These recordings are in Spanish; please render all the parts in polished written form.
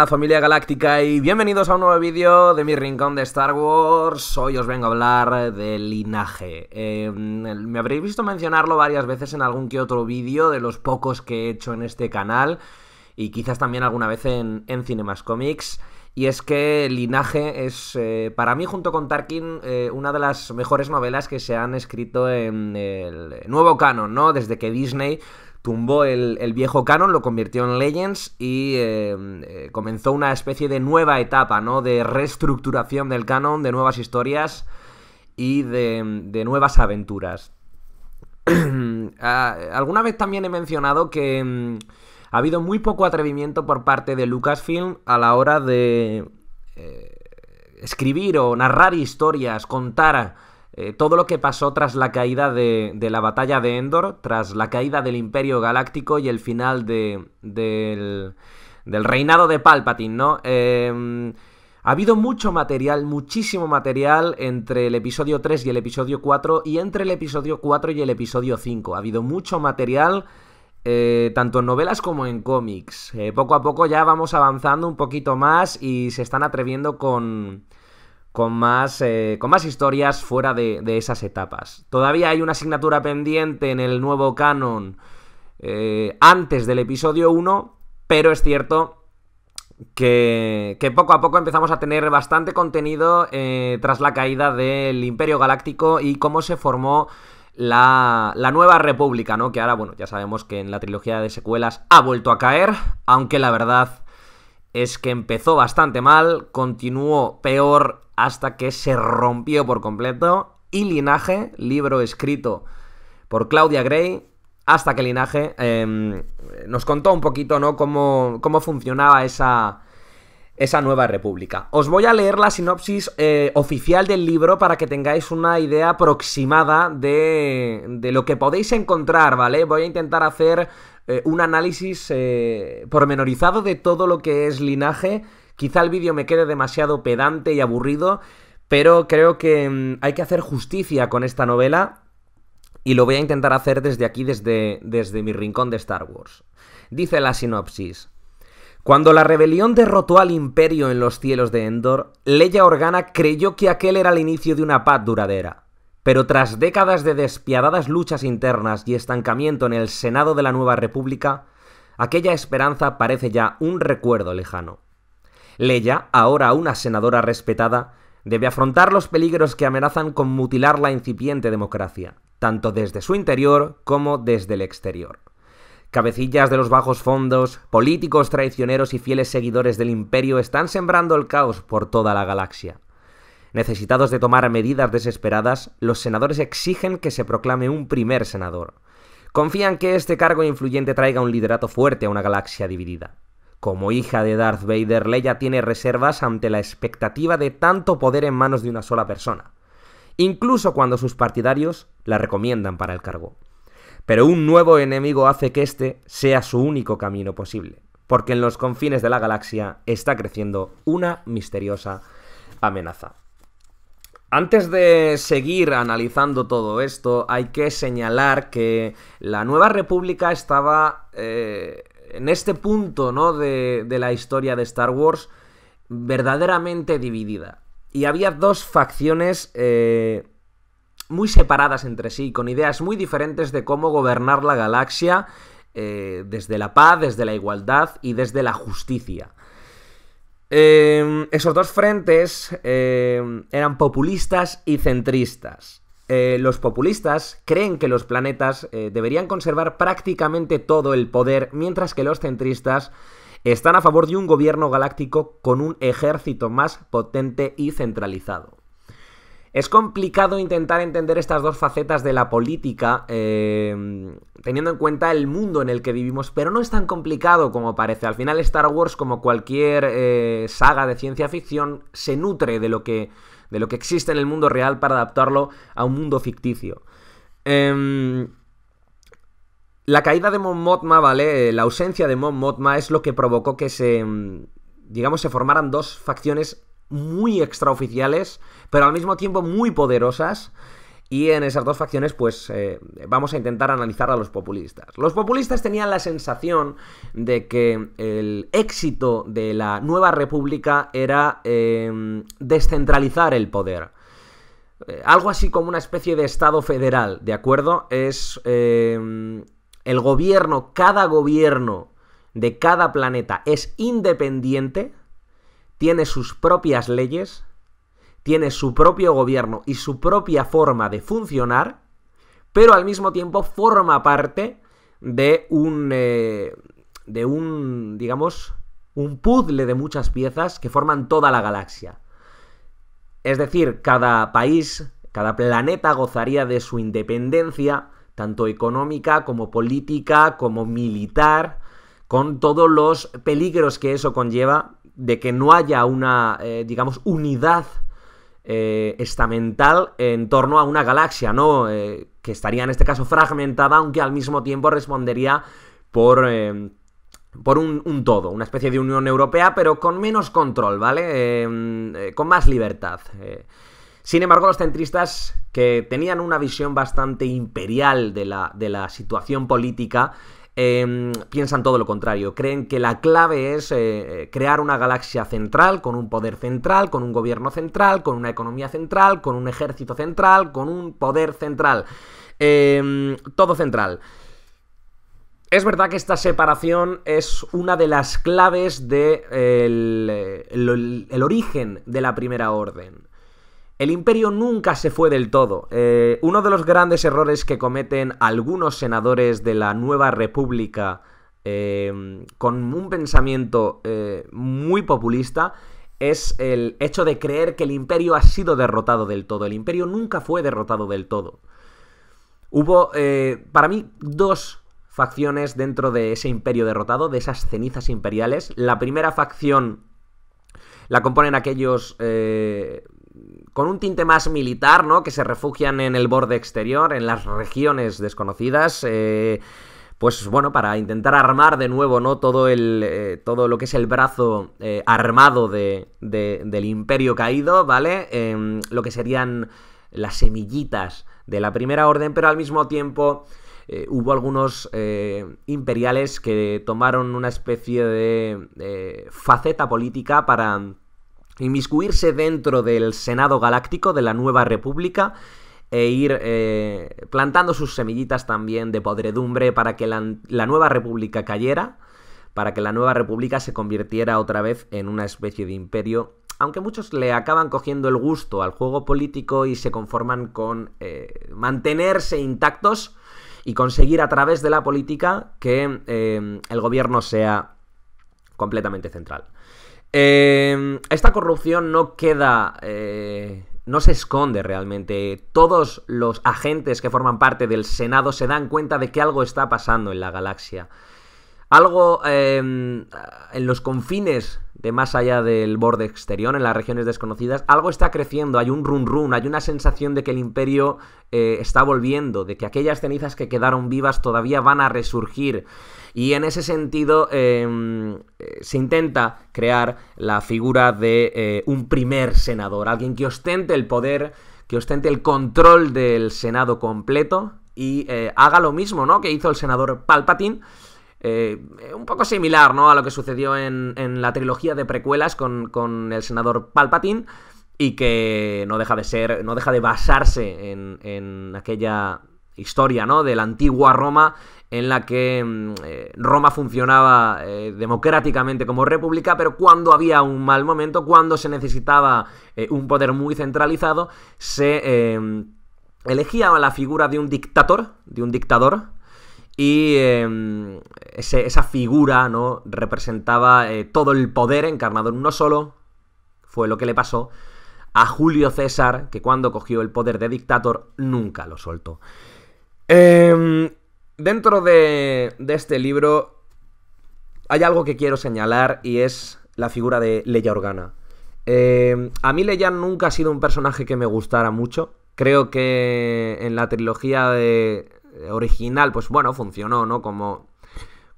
Hola familia galáctica y bienvenidos a un nuevo vídeo de mi rincón de Star Wars. Hoy os vengo a hablar del linaje. Me habréis visto mencionarlo varias veces en algún que otro vídeo de los pocos que he hecho en este canal y quizás también alguna vez en Cinemascomics. Y es que Linaje es, para mí, junto con Tarkin, una de las mejores novelas que se han escrito en el nuevo canon, ¿no? Desde que Disney tumbó el viejo canon, lo convirtió en Legends y comenzó una especie de nueva etapa, ¿no? De reestructuración del canon, de nuevas historias y de nuevas aventuras. Alguna vez también he mencionado que ha habido muy poco atrevimiento por parte de Lucasfilm a la hora de escribir o narrar historias, contar todo lo que pasó tras la caída de la batalla de Endor, tras la caída del Imperio Galáctico y el final del reinado de Palpatine, ¿no? Ha habido mucho material, muchísimo material entre el episodio 3 y el episodio 4 y entre el episodio 4 y el episodio 5. Ha habido mucho material, tanto en novelas como en cómics. Poco a poco ya vamos avanzando un poquito más y se están atreviendo con más historias fuera de esas etapas. Todavía hay una asignatura pendiente en el nuevo canon antes del episodio 1, pero es cierto que poco a poco empezamos a tener bastante contenido tras la caída del Imperio Galáctico y cómo se formó la Nueva República, ¿no? Que ahora, bueno, ya sabemos que en la trilogía de secuelas ha vuelto a caer, aunque la verdad es que empezó bastante mal, continuó peor hasta que se rompió por completo. Y Linaje, libro escrito por Claudia Gray, hasta que Linaje nos contó un poquito, ¿no? cómo funcionaba esa nueva república. Os voy a leer la sinopsis oficial del libro para que tengáis una idea aproximada de lo que podéis encontrar, ¿vale? Voy a intentar hacer un análisis pormenorizado de todo lo que es Linaje. Quizá el vídeo me quede demasiado pedante y aburrido, pero creo que hay que hacer justicia con esta novela y lo voy a intentar hacer desde aquí, desde mi rincón de Star Wars. Dice la sinopsis: cuando la rebelión derrotó al Imperio en los cielos de Endor, Leia Organa creyó que aquel era el inicio de una paz duradera. Pero tras décadas de despiadadas luchas internas y estancamiento en el Senado de la Nueva República, aquella esperanza parece ya un recuerdo lejano. Leia, ahora una senadora respetada, debe afrontar los peligros que amenazan con mutilar la incipiente democracia, tanto desde su interior como desde el exterior. Cabecillas de los bajos fondos, políticos traicioneros y fieles seguidores del Imperio están sembrando el caos por toda la galaxia. Necesitados de tomar medidas desesperadas, los senadores exigen que se proclame un primer senador. Confían que este cargo influyente traiga un liderato fuerte a una galaxia dividida. Como hija de Darth Vader, Leia tiene reservas ante la expectativa de tanto poder en manos de una sola persona, incluso cuando sus partidarios la recomiendan para el cargo. Pero un nuevo enemigo hace que este sea su único camino posible, porque en los confines de la galaxia está creciendo una misteriosa amenaza. Antes de seguir analizando todo esto, hay que señalar que la Nueva República estaba en este punto, ¿no? de la historia de Star Wars verdaderamente dividida. Y había dos facciones muy separadas entre sí, con ideas muy diferentes de cómo gobernar la galaxia desde la paz, desde la igualdad y desde la justicia. Esos dos frentes eran populistas y centristas. Los populistas creen que los planetas deberían conservar prácticamente todo el poder, mientras que los centristas están a favor de un gobierno galáctico con un ejército más potente y centralizado. Es complicado intentar entender estas dos facetas de la política teniendo en cuenta el mundo en el que vivimos, pero no es tan complicado como parece. Al final Star Wars, como cualquier saga de ciencia ficción, se nutre de lo que existe en el mundo real para adaptarlo a un mundo ficticio. La caída de Mon Mothma, ¿vale? La ausencia de Mon Mothma es lo que provocó que se formaran dos facciones muy extraoficiales, pero al mismo tiempo muy poderosas, Y en esas dos facciones, pues vamos a intentar analizar a los populistas. Los populistas tenían la sensación de que el éxito de la nueva república era descentralizar el poder. Algo así como una especie de estado federal, ¿de acuerdo? Es el gobierno, cada gobierno de cada planeta es independiente, tiene sus propias leyes, tiene su propio gobierno y su propia forma de funcionar, pero al mismo tiempo forma parte de digamos, un puzzle de muchas piezas que forman toda la galaxia. Es decir, cada país, cada planeta gozaría de su independencia, tanto económica como política, como militar, con todos los peligros que eso conlleva de que no haya una, digamos, unidad estamental en torno a una galaxia, ¿no? Que estaría en este caso fragmentada, aunque al mismo tiempo respondería por un todo, una especie de Unión Europea, pero con menos control, ¿vale? Con más libertad. Sin embargo, los centristas, que tenían una visión bastante imperial de la situación política, piensan todo lo contrario. Creen que la clave es crear una galaxia central, con un poder central, con un gobierno central, con una economía central, con un ejército central, con un poder central. Todo central. Es verdad que esta separación es una de las claves del origen de la Primera Orden. El imperio nunca se fue del todo. Uno de los grandes errores que cometen algunos senadores de la nueva república con un pensamiento muy populista es el hecho de creer que el imperio ha sido derrotado del todo. El imperio nunca fue derrotado del todo. Hubo, para mí, dos facciones dentro de ese imperio derrotado, de esas cenizas imperiales. La primera facción la componen aquellos con un tinte más militar, ¿no? Que se refugian en el borde exterior, en las regiones desconocidas, pues bueno, para intentar armar de nuevo, ¿no? Todo lo que es el brazo armado del imperio caído, ¿vale? Lo que serían las semillitas de la Primera Orden, pero al mismo tiempo hubo algunos imperiales que tomaron una especie de faceta política para inmiscuirse dentro del Senado Galáctico de la Nueva República e ir plantando sus semillitas también de podredumbre para que la Nueva República cayera, para que la Nueva República se convirtiera otra vez en una especie de imperio, aunque muchos le acaban cogiendo el gusto al juego político y se conforman con mantenerse intactos y conseguir a través de la política que el gobierno sea completamente central. Esta corrupción no queda, no se esconde realmente. Todos los agentes que forman parte del Senado se dan cuenta de que algo está pasando en la galaxia. Algo en los confines de más allá del borde exterior, en las regiones desconocidas, algo está creciendo, hay un run run, hay una sensación de que el imperio está volviendo, de que aquellas cenizas que quedaron vivas todavía van a resurgir. Y en ese sentido se intenta crear la figura de un primer senador, alguien que ostente el poder, que ostente el control del Senado completo y haga lo mismo, ¿no?, que hizo el senador Palpatine. Un poco similar, ¿no?, a lo que sucedió en la trilogía de precuelas con el senador Palpatine, y que no deja de basarse en aquella historia, ¿no?, de la antigua Roma, en la que Roma funcionaba democráticamente como república, pero cuando había un mal momento, cuando se necesitaba un poder muy centralizado, se elegía la figura de un dictador, y esa figura, ¿no?, representaba todo el poder encarnado en uno solo. Fue lo que le pasó a Julio César, que cuando cogió el poder de dictador nunca lo soltó. Dentro de este libro hay algo que quiero señalar, y es la figura de Leia Organa. A mí Leia nunca ha sido un personaje que me gustara mucho. Creo que en la trilogía original, pues bueno, funcionó, ¿no?, como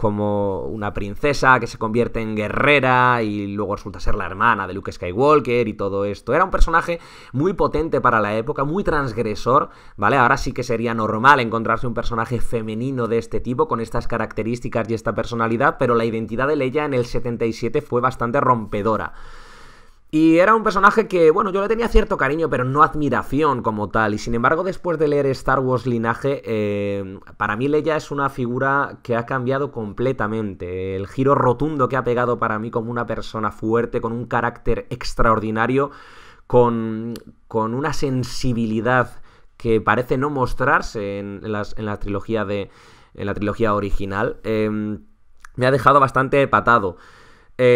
como una princesa que se convierte en guerrera y luego resulta ser la hermana de Luke Skywalker y todo esto. Era un personaje muy potente para la época, muy transgresor, ¿vale? Ahora sí que sería normal encontrarse un personaje femenino de este tipo, con estas características y esta personalidad, pero la identidad de Leia en el 77 fue bastante rompedora. Y era un personaje que, bueno, yo le tenía cierto cariño, pero no admiración como tal. Y sin embargo, después de leer Star Wars Linaje, para mí Leia es una figura que ha cambiado completamente. El giro rotundo que ha pegado para mí como una persona fuerte, con un carácter extraordinario, con una sensibilidad que parece no mostrarse en la trilogía original, me ha dejado bastante patado.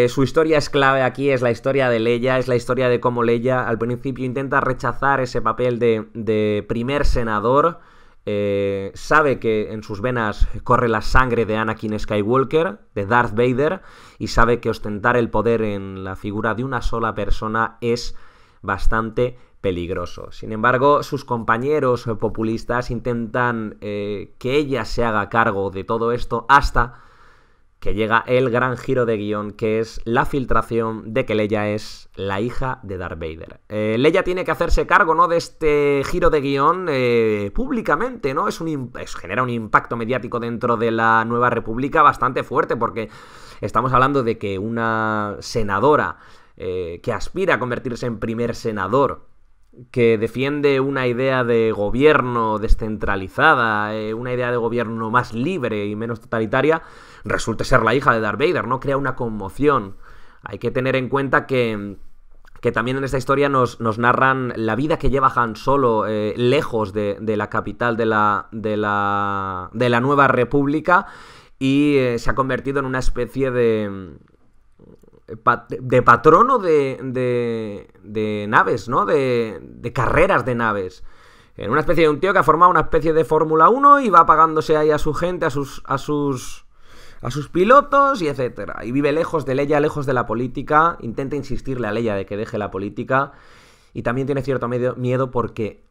Su historia es clave aquí, es la historia de Leia, es la historia de cómo Leia al principio intenta rechazar ese papel de primer senador, sabe que en sus venas corre la sangre de Anakin Skywalker, de Darth Vader, y sabe que ostentar el poder en la figura de una sola persona es bastante peligroso. Sin embargo, sus compañeros populistas intentan que ella se haga cargo de todo esto hasta que llega el gran giro de guión, que es la filtración de que Leia es la hija de Darth Vader. Leia tiene que hacerse cargo, ¿no?, de este giro de guión públicamente, ¿no? Genera un impacto mediático dentro de la Nueva República bastante fuerte, porque estamos hablando de que una senadora que aspira a convertirse en primer senador, que defiende una idea de gobierno descentralizada, una idea de gobierno más libre y menos totalitaria, resulta ser la hija de Darth Vader, ¿no? Crea una conmoción. Hay que tener en cuenta que también en esta historia nos narran la vida que lleva Han Solo lejos de la capital de la Nueva República, y se ha convertido en una especie de patrono de naves, ¿no? De carreras de naves. En una especie de un tío que ha formado una especie de Fórmula 1 y va pagándose ahí a su gente, a sus pilotos y etcétera. Y vive lejos de Leia, lejos de la política. Intenta insistirle a Leia de que deje la política. Y también tiene cierto miedo porque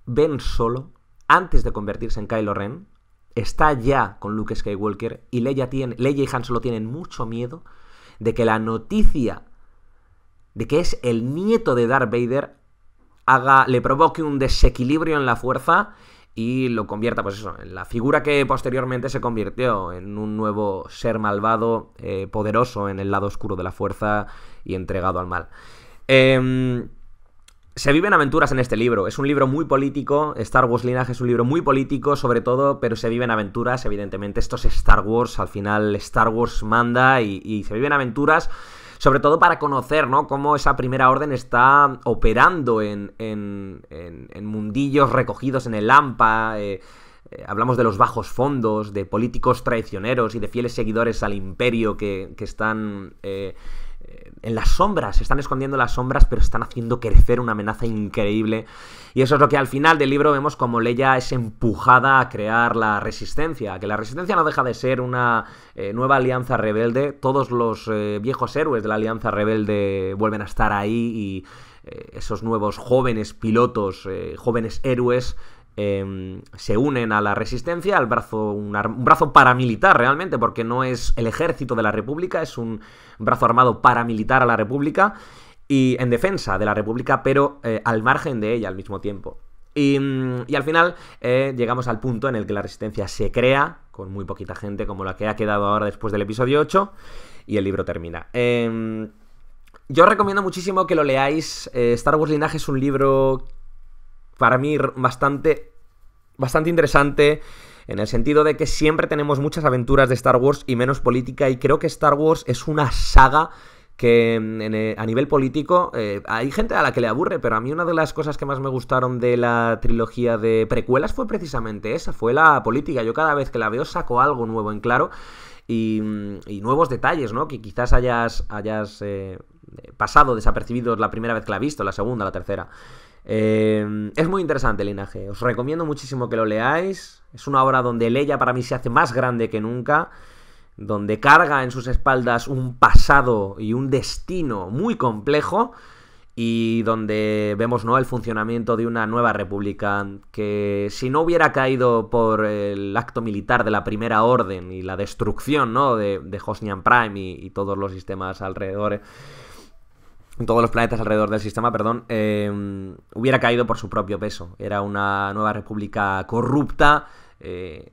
Ben Solo, antes de convertirse en Kylo Ren, está ya con Luke Skywalker, y Leia y Han Solo tienen mucho miedo de que la noticia de que es el nieto de Darth Vader le provoque un desequilibrio en la fuerza y lo convierta, pues eso, en la figura que posteriormente se convirtió en un nuevo ser malvado, poderoso en el lado oscuro de la fuerza y entregado al mal. Se viven aventuras en este libro. Es un libro muy político. Star Wars Linaje es un libro muy político, sobre todo, pero se viven aventuras. Evidentemente, esto es Star Wars. Al final, Star Wars manda y se viven aventuras, sobre todo para conocer, ¿no?, cómo esa primera orden está operando en mundillos recogidos en el Lampa. Hablamos de los bajos fondos, de políticos traicioneros y de fieles seguidores al imperio que están en las sombras, se están escondiendo en las sombras, pero están haciendo crecer una amenaza increíble. Y eso es lo que al final del libro vemos, como Leia es empujada a crear la Resistencia, que la Resistencia no deja de ser una nueva alianza rebelde. Todos los viejos héroes de la alianza rebelde vuelven a estar ahí, y esos nuevos jóvenes pilotos, jóvenes héroes, se unen a la Resistencia, al brazo, un brazo paramilitar realmente, porque no es el ejército de la República, es un brazo armado paramilitar a la República y en defensa de la República, pero al margen de ella al mismo tiempo. Y al final llegamos al punto en el que la Resistencia se crea, con muy poquita gente, como la que ha quedado ahora después del episodio 8, y el libro termina. Yo os recomiendo muchísimo que lo leáis. Star Wars Linaje es un libro, para mí, bastante interesante, en el sentido de que siempre tenemos muchas aventuras de Star Wars y menos política, y creo que Star Wars es una saga que a nivel político hay gente a la que le aburre, pero a mí una de las cosas que más me gustaron de la trilogía de precuelas fue precisamente esa, fue la política. Yo cada vez que la veo saco algo nuevo en claro y nuevos detalles, ¿no?, que quizás hayas pasado desapercibidos la primera vez que la has visto, la segunda, la tercera. Es muy interesante el Linaje, os recomiendo muchísimo que lo leáis. Es una obra donde Leia para mí se hace más grande que nunca, donde carga en sus espaldas un pasado y un destino muy complejo, y donde vemos, ¿no?, el funcionamiento de una nueva república que, si no hubiera caído por el acto militar de la Primera Orden y la destrucción, ¿no?, de Hosnian Prime y todos los sistemas alrededor, todos los planetas alrededor del sistema, perdón, hubiera caído por su propio peso. Era una nueva república corrupta,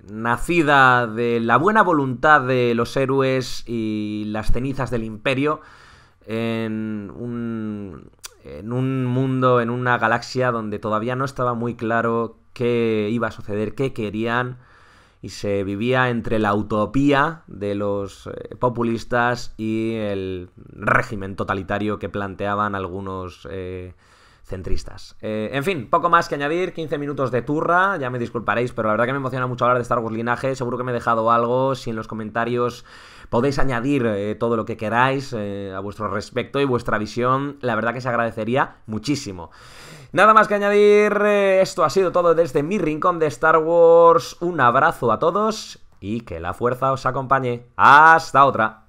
nacida de la buena voluntad de los héroes y las cenizas del imperio, en un mundo, en una galaxia donde todavía no estaba muy claro qué iba a suceder, qué querían, y se vivía entre la utopía de los populistas y el régimen totalitario que planteaban algunos centristas. En fin, poco más que añadir, 15 minutos de turra, ya me disculparéis, pero la verdad que me emociona mucho hablar de Star Wars Linaje, seguro que me he dejado algo. Si en los comentarios podéis añadir todo lo que queráis a vuestro respecto y vuestra visión, la verdad que se agradecería muchísimo. Nada más que añadir, esto ha sido todo desde mi rincón de Star Wars. Un abrazo a todos y que la fuerza os acompañe. ¡Hasta otra!